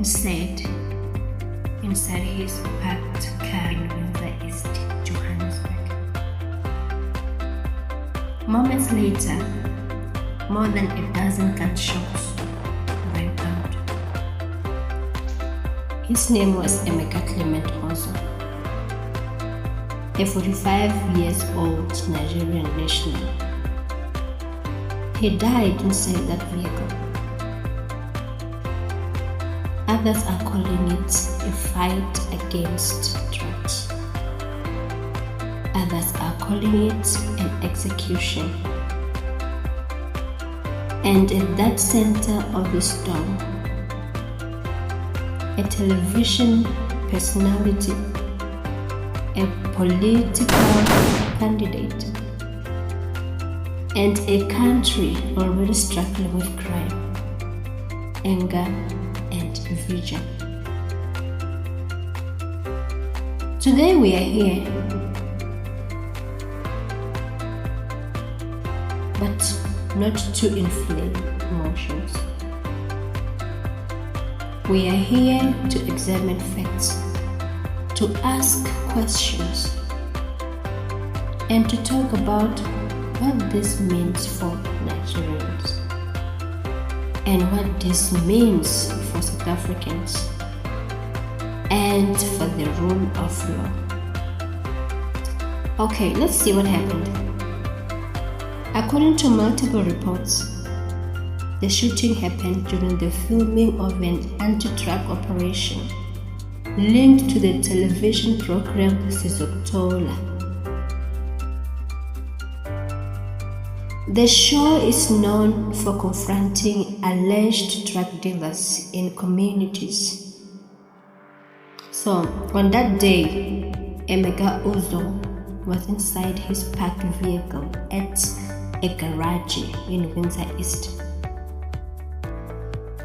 said inside his parked car in Windsor East, Johannesburg. Moments later, more than a dozen gunshots rang out. His name was Emeka Clement Ozo, a 45-year-old Nigerian national. He died inside that vehicle. Others are calling it a fight against drugs. Others are calling it an execution. And at that center of the storm, a television personality, a political candidate, and a country already struggling with crime, anger, and vision. Today we are here, but not to inflame emotions. We are here to examine facts, to ask questions, and to talk about what this means for Nigerians and what this means for South Africans and for the rule of law. Okay, let's see what happened. According to multiple reports, the shooting happened during the filming of an anti-drug operation linked to the television program Sizokuthola. The show is known for confronting alleged drug dealers in communities. So, on that day, Emeka Ozo was inside his parked vehicle at a garage in Windsor East.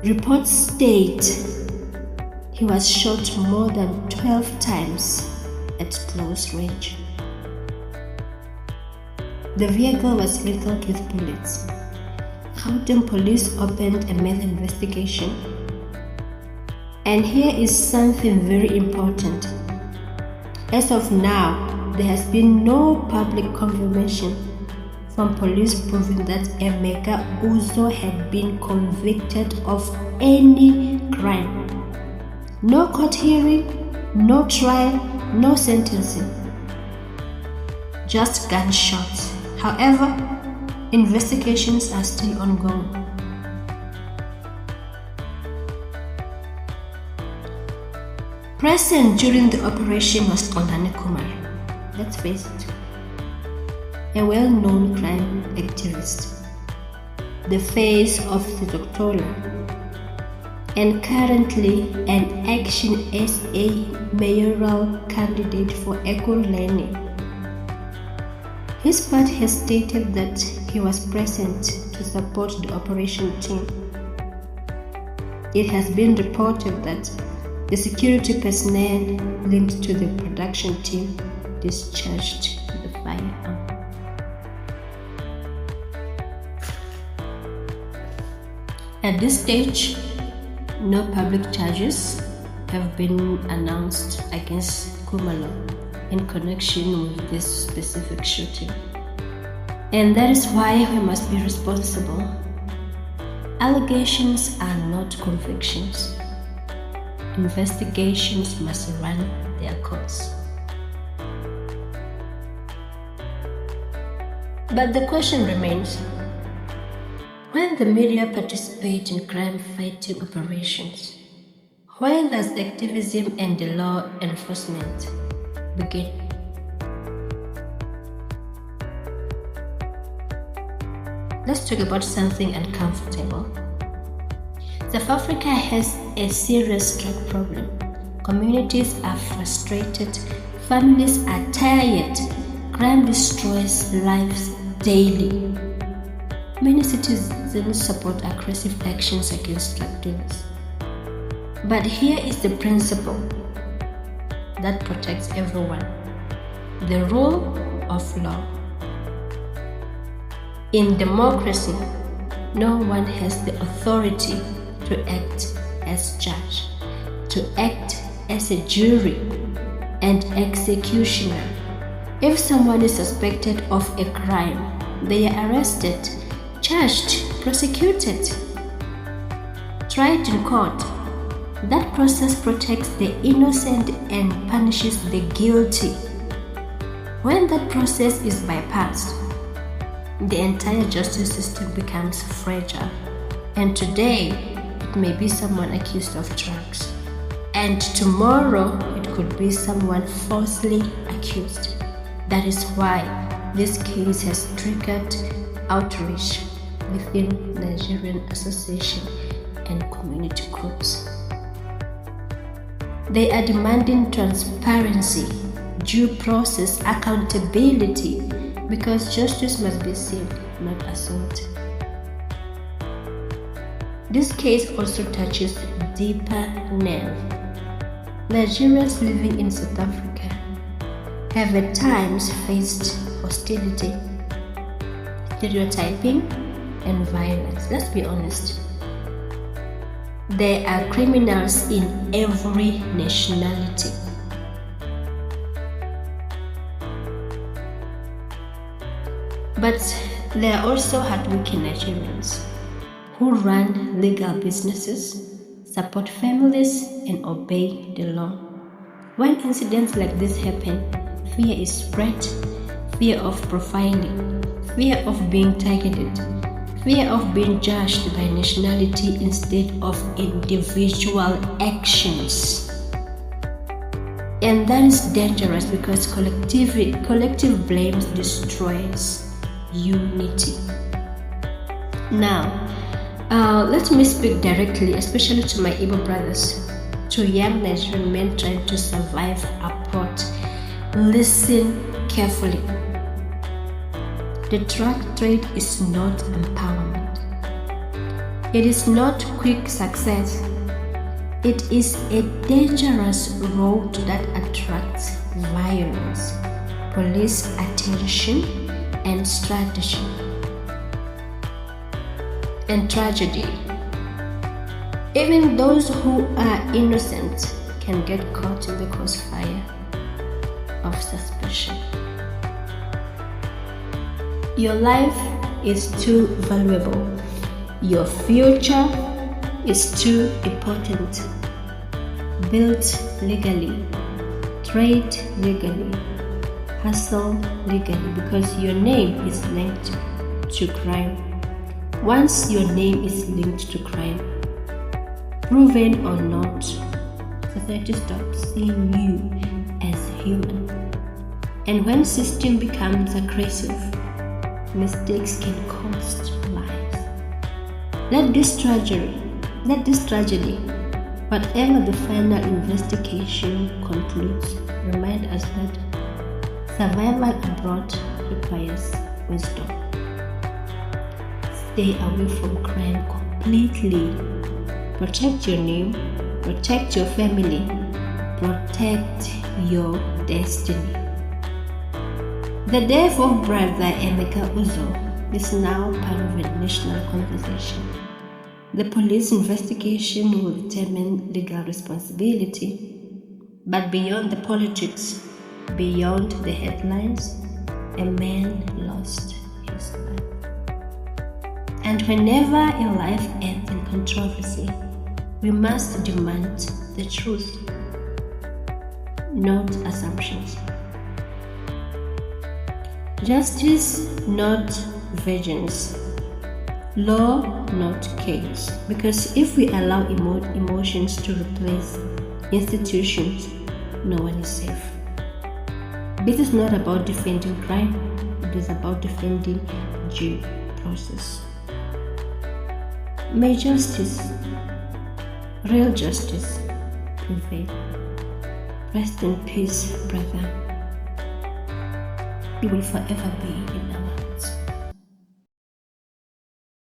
Reports state he was shot more than 12 times at close range. The vehicle was riddled with bullets. Gauteng police opened a meth investigation. And here is something very important. As of now, there has been no public confirmation from police proving that Emeka Ozo had been convicted of any crime. No court hearing, no trial, no sentencing. Just gunshots. However, investigations are still ongoing. Present during the operation was Xolani Khumalo, let's face it, a well-known crime activist, the face of Sizokuthola, and currently an Action SA mayoral candidate for Ekurhuleni. His party has stated that he was present to support the operation team. It has been reported that the security personnel linked to the production team discharged the firearm. At this stage, no public charges have been announced against Khumalo in connection with this specific shooting. And that is why we must be responsible. Allegations are not convictions. Investigations must run their course. But the question remains, when the media participate in crime-fighting operations, where does activism and the law enforcement begin? Let's talk about something uncomfortable. South Africa has a serious drug problem. Communities are frustrated, families are tired, crime destroys lives daily. Many citizens support aggressive actions against drug dealers. But here is the principle that protects everyone: the rule of law. In democracy, no one has the authority to act as judge. to act as a jury and executioner. If someone is suspected of a crime, they are arrested, charged, prosecuted, tried in court. That process protects the innocent and punishes the guilty. When that process is bypassed, the entire justice system becomes fragile. And today, it may be someone accused of drugs. And tomorrow, it could be someone falsely accused. That is why this case has triggered outrage within Nigerian association and community groups. They are demanding transparency, due process, accountability, because justice must be saved, not assaulted. This case also touches deeper nerve. Nigerians living in South Africa have at times faced hostility, stereotyping, and violence. Let's be honest. There are criminals in every nationality. But there are also hardworking Nigerians who run legal businesses, support families, and obey the law. When incidents like this happen, fear is spread, fear of profiling, fear of being targeted, fear of being judged by nationality instead of individual actions. And that is dangerous because collective blame destroys unity. Now, let me speak directly, especially to my Igbo brothers, to young Nigerian men trying to survive abroad. Listen carefully. The drug trade is not empowerment. It is not quick success. It is a dangerous road that attracts violence, police attention, and strategy, and tragedy. Even those who are innocent can get caught in the crossfire of suspicion. Your life is too valuable. Your future is too important. Build legally, trade legally, hustle legally, because your name is linked to crime. Once your name is linked to crime, proven or not, society stops seeing you as human. And when system becomes aggressive, mistakes can cost lives. Let this tragedy, whatever the final investigation concludes, remind us that survival abroad requires wisdom. Stay away from crime completely. Protect your name, protect your family, protect your destiny. The death of Brother Emeka Uzo is now part of a national conversation. The police investigation will determine legal responsibility, but beyond the politics, beyond the headlines, a man lost his life. And whenever a life ends in controversy, we must demand the truth, not assumptions. Justice, not vengeance. Law, not chaos. Because if we allow emotions to replace institutions, no one is safe. This is not about defending crime, it is about defending due process. May justice, real justice, prevail. Rest in peace, brother. You will forever be in